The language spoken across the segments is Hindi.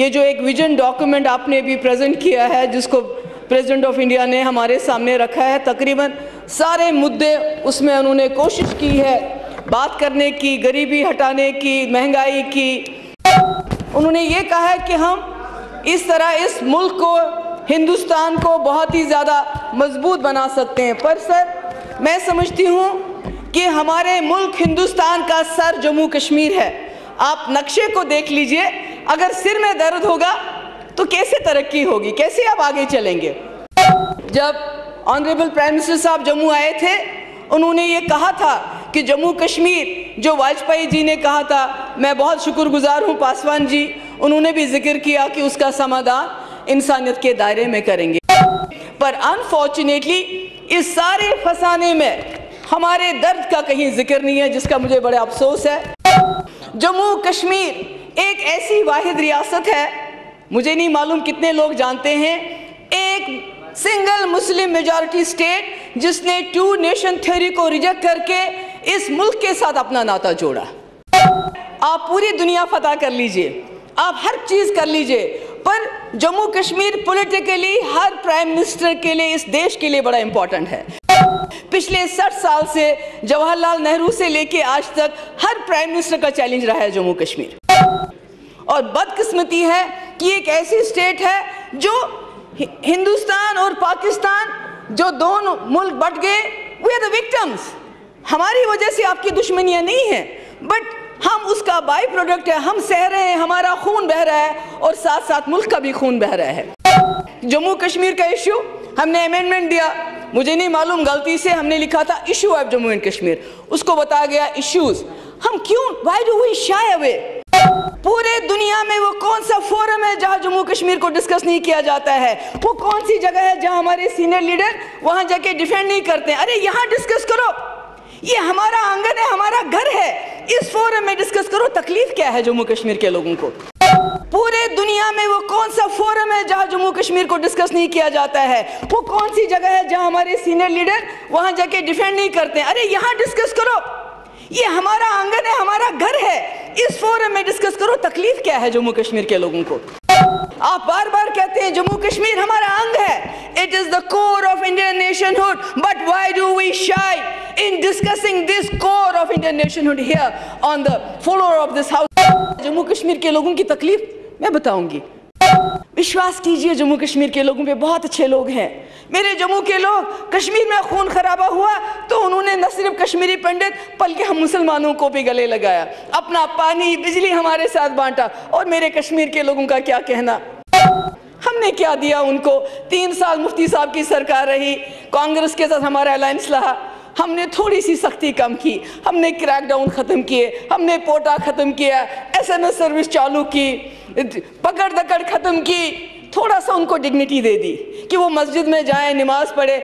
ये जो एक विजन डॉक्यूमेंट आपने भी प्रेजेंट किया है, जिसको प्रेसिडेंट ऑफ इंडिया ने हमारे सामने रखा है, तकरीबन सारे मुद्दे उसमें उन्होंने कोशिश की है बात करने की, गरीबी हटाने की, महंगाई की। उन्होंने ये कहा है कि हम इस तरह इस मुल्क को, हिंदुस्तान को बहुत ही ज़्यादा मजबूत बना सकते हैं। पर सर, मैं समझती हूँ कि हमारे मुल्क हिंदुस्तान का सर जम्मू कश्मीर है। आप नक्शे को देख लीजिए, अगर सिर में दर्द होगा तो कैसे तरक्की होगी, कैसे आप आगे चलेंगे। जब ऑनरेबल प्राइम मिनिस्टर साहब जम्मू आए थे, उन्होंने ये कहा था कि जम्मू कश्मीर, जो वाजपेयी जी ने कहा था, मैं बहुत शुक्रगुजार हूँ पासवान जी, उन्होंने भी जिक्र किया कि उसका समाधान इंसानियत के दायरे में करेंगे। पर अनफॉर्चुनेटली इस सारे फसाने में हमारे दर्द का कहीं जिक्र नहीं है, जिसका मुझे बड़ा अफसोस है। जम्मू कश्मीर एक ऐसी वाहिद रियासत है, मुझे नहीं मालूम कितने लोग जानते हैं, एक सिंगल मुस्लिम मेजॉरिटी स्टेट जिसने टू नेशन थ्योरी को रिजेक्ट करके इस मुल्क के साथ अपना नाता जोड़ा। आप पूरी दुनिया फतह कर लीजिए, आप हर चीज कर लीजिए, पर जम्मू कश्मीर पॉलिटिकली हर प्राइम मिनिस्टर के लिए, इस देश के लिए बड़ा इंपॉर्टेंट है। पिछले 60 साल से जवाहरलाल नेहरू से लेके आज तक हर प्राइम मिनिस्टर का चैलेंज रहा है जम्मू कश्मीर। और बदकिस्मती है कि एक ऐसी स्टेट है जो हिंदुस्तान और पाकिस्तान, जो दोनों मुल्क बट गए, वी आर द विक्टिम्स। हमारी वजह से आपकी दुश्मनियां नहीं है, बट हम उसका बाई प्रोडक्ट है। हम सह रहे हैं, हमारा खून बह रहा है और साथ साथ मुल्क का भी खून बह रहा है। जम्मू कश्मीर का इशू हमने अमेंडमेंट दिया, मुझे नहीं मालूम, गलती से हमने लिखा था issue of Jammu and Kashmir, उसको बताया गया इश्यूज। हम क्यों, why do we shy away? पूरे दुनिया में वो कौन सा फोरम है जहां जम्मू कश्मीर को डिस्कस नहीं किया जाता है? वो कौन सी जगह है जहां हमारे सीनियर लीडर वहां जाके डिफेंड नहीं करते हैं? अरे यहाँ डिस्कस करो, ये हमारा आंगन है, हमारा घर है, इस फोरम में डिस्कस करो। तकलीफ क्या है जम्मू कश्मीर के लोगों को? पूरे दुनिया में वो कौन सा फोरम है जहां जम्मू कश्मीर को डिस्कस नहीं किया जाता है? वो कौन सी जगह है जहां हमारे सीनियर लीडर वहां जाके डिफेंड नहीं करते हैं? अरे यहाँ डिस्कस करो, ये हमारा आंगन है, हमारा घर है, इस फोरम में डिस्कस करो। तकलीफ क्या है जम्मू कश्मीर के लोगों को? आप बार बार कहते हैं जम्मू कश्मीर हमारा अंग है, it is the core of Indian nationhood, but why do we shy in discussing this core of Indian nationhood here on the floor of this house? Jammu Kashmir के लोगों की तकलीफ मैं बताऊंगी। विश्वास कीजिए, जम्मू कश्मीर के लोगों पे बहुत अच्छे लोग हैं। मेरे जम्मू के लोग, कश्मीर में खून खराबा हुआ तो उन्होंने न सिर्फ कश्मीरी पंडित बल्कि हम मुसलमानों को भी गले लगाया, अपना पानी बिजली हमारे साथ बांटा। और मेरे कश्मीर के लोगों का क्या कहना, हमने क्या दिया उनको? 3 साल मुफ्ती साहब की सरकार रही, कांग्रेस के साथ हमारा अलायंस रहा, हमने थोड़ी सी सख्ती कम की, हमने क्रैकडाउन ख़त्म किए, हमने पोटा ख़त्म किया, SMS सर्विस चालू की, पकड़ दकड़ ख़त्म की, थोड़ा सा उनको डिग्निटी दे दी कि वो मस्जिद में जाएं, नमाज पढ़े।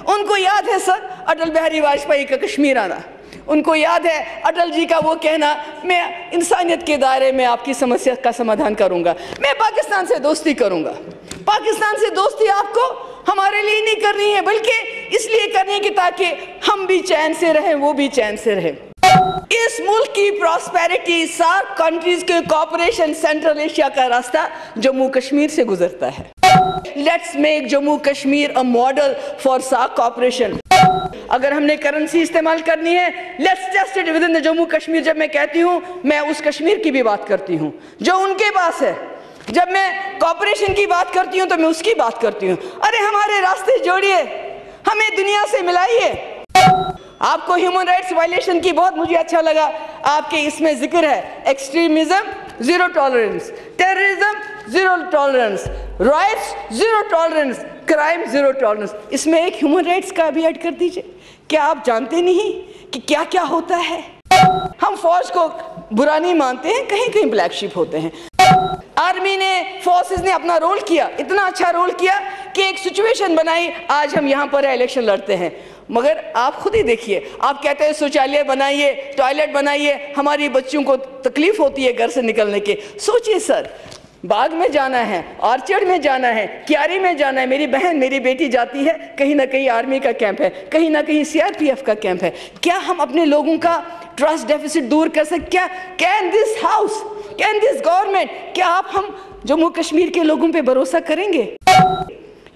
उनको याद है सर अटल बिहारी वाजपेयी का कश्मीर आना, उनको याद है अटल जी का वो कहना, मैं इंसानियत के दायरे में आपकी समस्या का समाधान करूंगा, मैं पाकिस्तान से दोस्ती करूंगा। पाकिस्तान से दोस्ती आपको हमारे लिए नहीं करनी है, बल्कि इसलिए करनी है कि ताकि हम भी चैन से रहें, वो भी चैन से रहें। इस मुल्क की प्रॉस्पेरिटी, सार्क कंट्रीज के कोऑपरेशन, सेंट्रल एशिया का रास्ता जम्मू कश्मीर से गुजरता है। Let's make Jammu Kashmir a model for SAARC cooperation. अगर हमने करेंसी इस्तेमाल करनी है, let's test it with in the Jammu Kashmir. जब मैं कहती हूँ, मैं उस कश्मीर की भी बात करती हूँ जो उनके पास है। जब मैं कॉपरेशन की बात करती हूँ तो मैं उसकी बात करती हूँ। अरे हमारे रास्ते जोड़िए, हमें दुनिया से मिलाइए। आपको ह्यूमन राइट्स वायलेशन की बहुत मुझे अच्छा लगा, आपके इसमें जिक्र है extremism zero tolerance, terrorism zero tolerance, rights zero tolerance, crime zero tolerance. इसमें एक ह्यूमन राइट्स का भी ऐड कर दीजिए। क्या आप जानते नहीं कि क्या क्या होता है? हम फौज को बुरा नहीं मानते हैं, कहीं कहीं ब्लैक शिप होते हैं। आर्मी ने, फोर्सेस ने अपना रोल किया, इतना अच्छा रोल किया कि एक सिचुएशन बनाई, आज हम यहाँ पर इलेक्शन लड़ते हैं। मगर आप खुद ही देखिए, आप कहते हैं शौचालय बनाइए, टॉयलेट बनाइए, हमारी बच्चियों को तकलीफ होती है घर से निकलने की। सोचिए सर, बाग में जाना है, ऑर्चर्ड में जाना है, क्यारी में जाना है, मेरी बहन मेरी बेटी जाती है, कहीं ना कहीं आर्मी का कैंप है, कहीं ना कहीं CRPF का कैंप है। क्या हम अपने लोगों का ट्रस्ट डेफिसिट दूर कर सकते? क्या can this house can this government, क्या हम जम्मू कश्मीर के लोगों पे भरोसा करेंगे?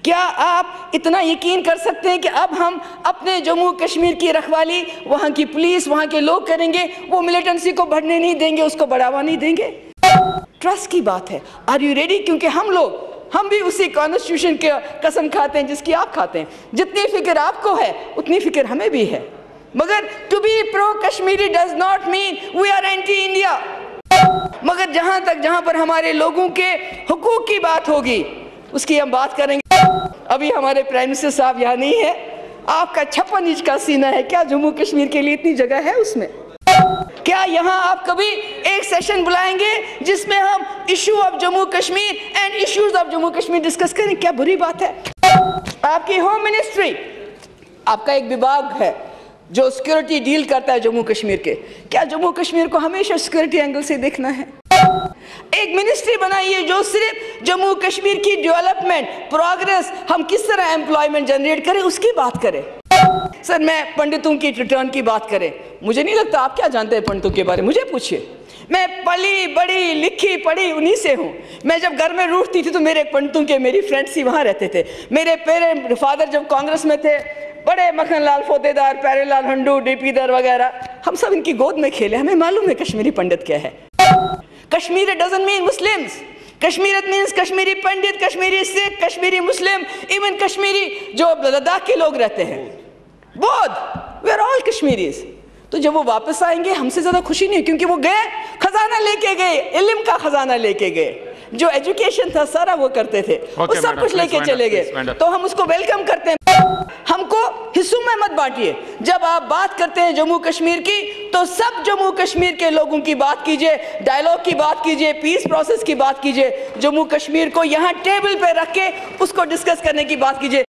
क्या आप इतना यकीन कर सकते हैं कि अब हम अपने जम्मू कश्मीर की रखवाली वहाँ की पुलिस, वहाँ के लोग करेंगे, वो मिलिटेंसी को बढ़ने नहीं देंगे, उसको बढ़ावा नहीं देंगे? ट्रस्ट की बात है। Are you ready? क्योंकि हम भी उसी कॉन्स्टिट्यूशन की कसम खाते हैं जिसकी आप खाते हैं। जितनी फिक्र आपको है उतनी फिक्र हमें भी है, मगर to be pro Kashmiri does not mean we are anti India. मगर जहां पर हमारे लोगों के हुकूक की बात होगी उसकी हम बात करेंगे। अभी हमारे प्राइम मिनिस्टर साहब यहाँ नहीं है, आपका 56 इंच का सीना है, क्या जम्मू कश्मीर के लिए इतनी जगह है उसमें? क्या यहाँ आप कभी एक सेशन बुलाएंगे जिसमें हम issue of Jammu Kashmir and issues of Jammu Kashmir discuss करें? क्या बुरी बात है? आपकी होम मिनिस्ट्री, आपका एक विभाग है जो सिक्योरिटी डील करता है जम्मू कश्मीर के, क्या जम्मू कश्मीर को हमेशा सिक्योरिटी एंगल से देखना है? एक मिनिस्ट्री बनाइए जो सिर्फ जम्मू कश्मीर की डेवलपमेंट, प्रोग्रेस, हम किस तरह एम्प्लॉयमेंट जनरेट करें उसकी बात करें। सर, मैं पंडितों की रिटर्न की बात करें, मुझे नहीं लगता आप क्या जानते हैं पंडितों के बारे में, मुझे पूछिए। मैं पली बड़ी लिखी पढ़ी उन्हीं से हूँ। मैं जब घर में रूठती थी तो मेरे पंडितों के मेरी फ्रेंड्स ही वहाँ रहते थे। मेरे फादर जब कांग्रेस में थे, बड़े मखनलाल फोतेदार, प्यारेलाल हंडू, डीपीदर वगैरह, हम सब इनकी गोद में खेले, हमें मालूम है कश्मीरी पंडित क्या है। Kashmir doesn't mean Muslims, Kashmiriyat means Kashmiri Pandit, Kashmiri Sikh, Kashmiri Muslim, even Kashmiri जो लद्दाख के लोग रहते हैं, बोध, वी आर ऑल कश्मीरीज। तो जब वो वापस आएंगे हमसे ज्यादा खुशी नहीं, क्योंकि वो गए खजाना लेके गए, इल्म का खजाना लेके गए, जो एजुकेशन था सारा वो करते थे, वो सब कुछ लेके चले गए, तो हम उसको वेलकम करते हैं। हमको हिस्सों में मत बांटिए। जब आप बात करते हैं जम्मू कश्मीर की तो सब जम्मू कश्मीर के लोगों की बात कीजिए, डायलॉग की बात कीजिए, पीस प्रोसेस की बात कीजिए, जम्मू कश्मीर को यहाँ टेबल पे रख के उसको डिस्कस करने की बात कीजिए।